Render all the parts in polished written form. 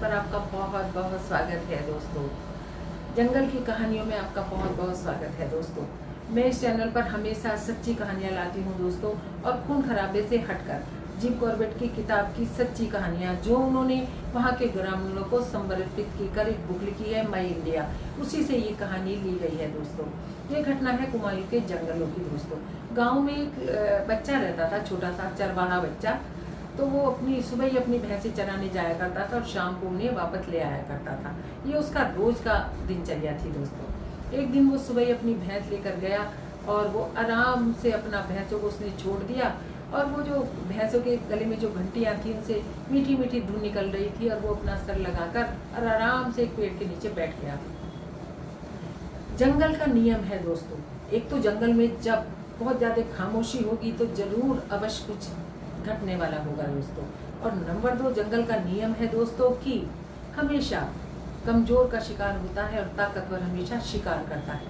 पर आपका बहुत बहुत स्वागत है दोस्तों। जंगल की कहानियों में आपका बहुत बहुत स्वागत है दोस्तों। मैं इस चैनल पर हमेशा सच्ची कहानियाँ लाती हूँ दोस्तों, और खून खराबे से हटकर जिम कॉर्बेट की किताब की सच्ची कहानियाँ जो उन्होंने वहाँ के ग्रामीणों को समर्पित कर एक बुक लिखी है माई इंडिया, उसी से ये कहानी ली गई है दोस्तों। ये घटना है कुमायूं के जंगलों की दोस्तों। गाँव में एक बच्चा रहता था, छोटा सा चरवाहा बच्चा। तो वो सुबह ही अपनी भैंसें चराने जाया करता था और शाम को उन्हें वापस ले आया करता था। ये उसका रोज का दिनचर्या थी दोस्तों। एक दिन वो सुबह ही अपनी भैंस लेकर गया और वो आराम से अपना भैंसों को उसने छोड़ दिया, और वो जो भैंसों के गले में जो घंटियाँ थी उनसे मीठी मीठी धूल निकल रही थी, और वो अपना सर लगाकर और आराम से एक पेड़ के नीचे बैठ गया। जंगल का नियम है दोस्तों, एक तो जंगल में जब बहुत ज़्यादा खामोशी होगी तो जरूर अवश्य कुछ घटने वाला होगा दोस्तों। और नंबर 2, जंगल का नियम है दोस्तों कि हमेशा कमजोर का शिकार होता है और ताकतवर हमेशा शिकार करता है।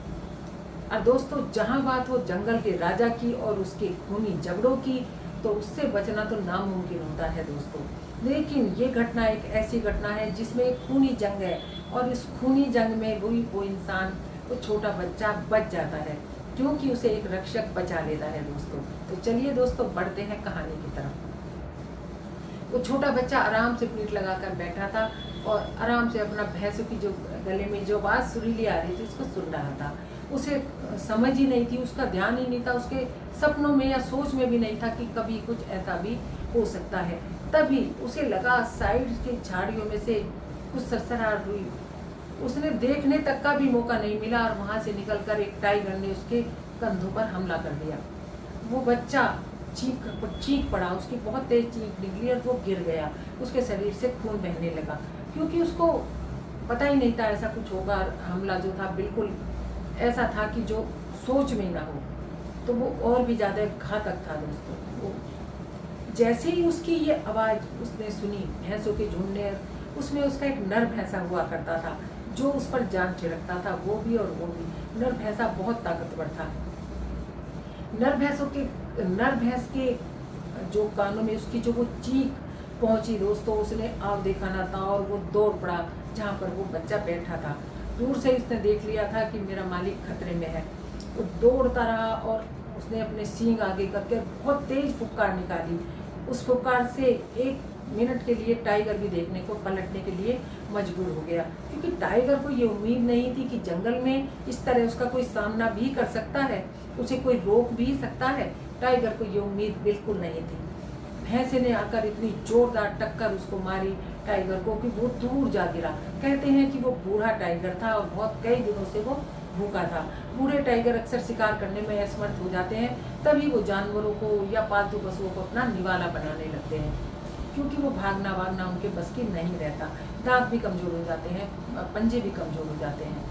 और दोस्तों, जहां बात हो जंगल के राजा की और उसके खूनी झगड़ों की, तो उससे बचना तो नामुमकिन होता है दोस्तों। लेकिन ये घटना एक ऐसी घटना है जिसमें एक खूनी जंग है, और इस खूनी जंग में वो इंसान, वो छोटा बच्चा बच जाता है, क्योंकि उसे एक रक्षक बचा लेता है दोस्तों। तो चलिए दोस्तों, बढ़ते हैं कहानी की तरफ। वो छोटा बच्चा आराम से पीठ लगाकर बैठा था और आराम से अपना भैंसों की जो गले में जो आवाज़ सुरीली आ रही थी उसको सुन रहा था। उसे समझ ही नहीं थी, उसका ध्यान ही नहीं था, उसके सपनों में या सोच में भी नहीं था कि कभी कुछ ऐसा भी हो सकता है। तभी उसे लगा साइड के झाड़ियों में से कुछ सरसराहट हुई। उसने देखने तक का भी मौका नहीं मिला और वहां से निकलकर एक टाइगर ने उसके कंधों पर हमला कर दिया। वो बच्चा चीख पड़ा, उसकी बहुत तेज चीख निकली और वो गिर गया। उसके शरीर से खून बहने लगा, क्योंकि उसको पता ही नहीं था ऐसा कुछ होगा। हमला जो था बिल्कुल ऐसा था कि जो सोच में ना हो, तो वो और भी ज़्यादा घातक था दोस्तों। वो जैसे ही उसकी ये आवाज़ उसने सुनी भैंसों के झुंड ने, उसमें उसका एक नर भैंसा हुआ करता था जो उस पर जान छिड़कता था। वो भी नर भैंसा बहुत ताकतवर था। नर भैंस के जो कानों में उसकी जो वो चीख पहुंची दोस्तों, उसने आव देखा ना था और वो दौड़ पड़ा जहाँ पर वो बच्चा बैठा था। दूर से उसने देख लिया था कि मेरा मालिक खतरे में है। वो दौड़ता रहा और उसने अपने सींग आगे करके बहुत तेज फुफकार निकाली। उस फुफकार से 1 मिनट के लिए टाइगर भी देखने को पलटने के लिए मजबूर हो गया, क्योंकि टाइगर को ये उम्मीद नहीं थी कि जंगल में इस तरह उसका कोई सामना भी कर सकता है, उसे कोई रोक भी सकता है। टाइगर को ये उम्मीद बिल्कुल नहीं थी। भैंसे ने आकर इतनी जोरदार टक्कर उसको मारी टाइगर को कि वो दूर जा गिरा। कहते हैं कि वो बूढ़ा टाइगर था और बहुत कई दिनों से वो भूखा था। बूढ़े टाइगर अक्सर शिकार करने में असमर्थ हो जाते हैं, तभी वो जानवरों को या पालतू पशुओं को अपना निवाला बनाने लगते हैं, क्योंकि वो भागना उनके बस की नहीं रहता। दांत भी कमजोर हो जाते हैं, पंजे भी कमजोर हो जाते हैं।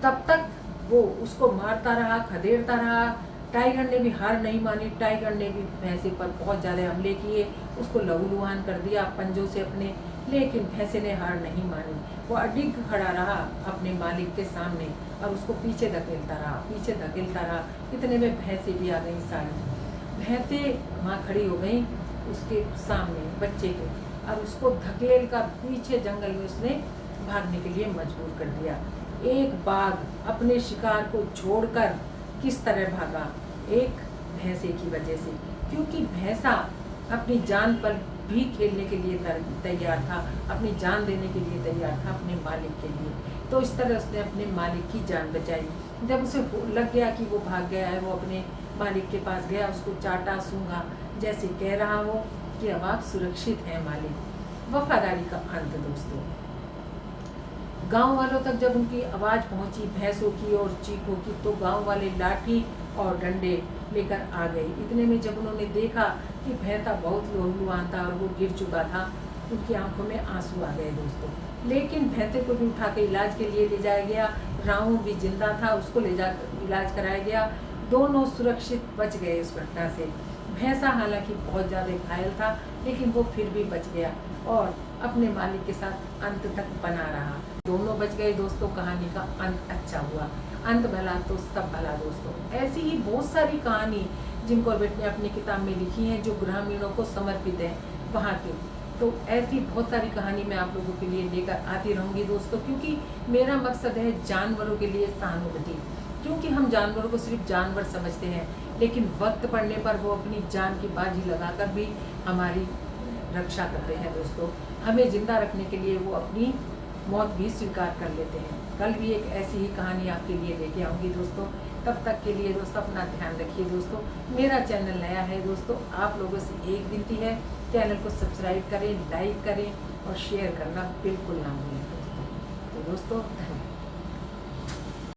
तब तक वो उसको मारता रहा, खदेड़ता रहा। टाइगर ने भी हार नहीं मानी। टाइगर ने भी भैंसे पर बहुत ज़्यादा हमले किए, उसको लहूलुहान कर दिया पंजों से अपने। लेकिन भैंसे ने हार नहीं मानी। वो अडिग खड़ा रहा अपने मालिक के सामने और उसको पीछे धकेलता रहा। इतने में भैंसे भी आ गई सारी। भैंसे वहाँ खड़ी हो गई उसके सामने बच्चे के, और उसको धकेल कर पीछे जंगल में उसने भागने के लिए मजबूर कर दिया। एक बाघ अपने शिकार को छोड़कर किस तरह भागा? एक भैंसे की वजह से, क्योंकि भैंसा अपनी जान पर भी खेलने के लिए तैयार था, अपनी जान देने के लिए तैयार था अपने मालिक के लिए। तो इस तरह उसने अपने मालिक की जान बचाई। जब उसे लग गया कि वो भाग गया है, वो अपने मालिक के पास गया, उसको चाटा सूंघा, जैसे कह रहा हो कि अब आप सुरक्षित हैं मालिक। वफादारी का अंत दोस्तों। गांव वालों तक जब उनकी आवाज़ पहुंची भैंसों की और चीखों की, तो गांव वाले लाठी और डंडे लेकर आ गए। इतने में जब उन्होंने देखा कि भैंसा बहुत लहूलुहान था और वो गिर चुका था, उनकी आंखों में आंसू आ गए दोस्तों। लेकिन भैंसे को भी उठा के इलाज के लिए ले जाया गया। राहू भी जिंदा था, उसको ले जाकर इलाज कराया गया। दोनों सुरक्षित बच गए उस घटना से। भैंसा हालांकि बहुत ज़्यादा घायल था, लेकिन वो फिर भी बच गया और अपने मालिक के साथ अंत तक बना रहा। दोनों बच गए दोस्तों। कहानी का अंत अच्छा हुआ। अंत भला तो सब भला दोस्तों। ऐसी ही बहुत सारी कहानी जिम कॉर्बेट ने अपनी किताब में लिखी है जो ग्रामीणों को समर्पित है वहाँ की। तो ऐसी बहुत सारी कहानी मैं आप लोगों के लिए लेकर आती रहूँगी दोस्तों, क्योंकि मेरा मकसद है जानवरों के लिए सहानुभूति। क्योंकि हम जानवरों को सिर्फ जानवर समझते हैं, लेकिन वक्त पड़ने पर वो अपनी जान की बाजी लगाकर भी हमारी रक्षा करते हैं दोस्तों। हमें जिंदा रखने के लिए वो अपनी मौत भी स्वीकार कर लेते हैं। कल भी एक ऐसी ही कहानी आपके लिए लेके आऊँगी दोस्तों। तब तक के लिए दोस्तों अपना ध्यान रखिए दोस्तों। मेरा चैनल नया है दोस्तों, आप लोगों से एक विनती है, चैनल को सब्सक्राइब करें, लाइक करें और शेयर करना बिल्कुल ना भूलें दोस्तों। तो दोस्तों धन्यवाद।